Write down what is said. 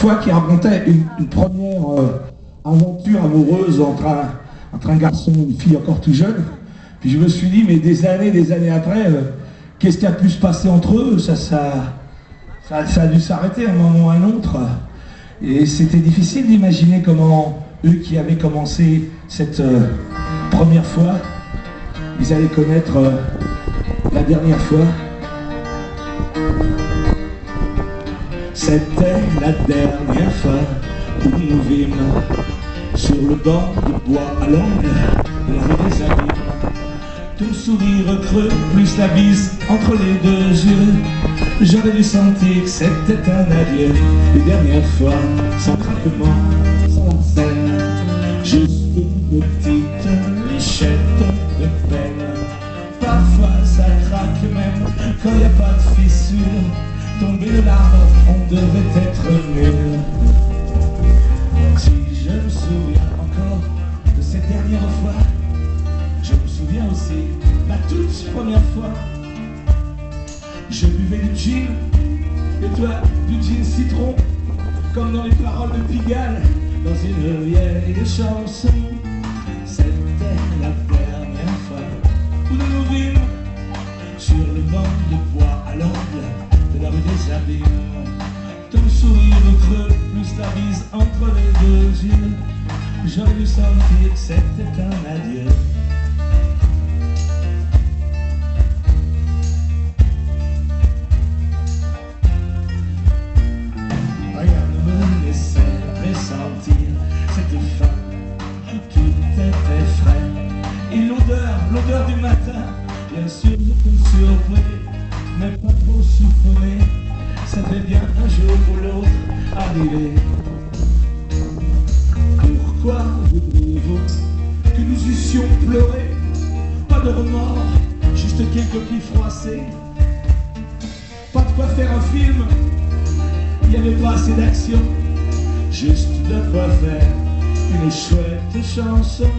fois qui racontait une première aventure amoureuse entre un garçon et une fille encore tout jeune. Puis je me suis dit, mais des années après, qu'est-ce qui a pu se passer entre eux? Ça a dû s'arrêter à un moment ou à un autre. Et c'était difficile d'imaginer comment eux qui avaient commencé cette première fois, ils allaient connaître la dernière fois. C'était la dernière fois où nous vîmes sur le banc de bois à l'angle de la rue des Abîmes. Ton sourire creux, plus la bise entre les deux yeux. J'aurais dû sentir que c'était un adieu. Une dernière fois, sans craquement, sans scène. Juste une petite lichette de peine. Parfois ça craque même quand y a pas de fissure. Tomber de l'arbre, on devait être nul. Si je me souviens encore de cette dernière fois, je me souviens aussi la toute première fois. Je buvais du gin, et toi du gin citron, comme dans les paroles de Pigalle, dans une vieille chanson. C'était la dernière fois où nous nous vîmes sur le banc de bois à l'angle de la rue des Abîmes. Ton sourire creux, plus la bise entre les deux yeux. J'aurais dû sentir que c'était un adieu. Rien ne me laissait ressentir cette fin. Tout était frais. Et l'odeur du matin, bien sûr je te surpris, même pas trop soufflé. Ça fait bien un jour ou l'autre arriver. Pourquoi voudriez-vous que nous eussions pleuré? Pas de remords, juste quelques plis froissés. Pas de quoi faire un film, il n'y avait pas assez d'action. Juste de quoi faire une chouette chanson.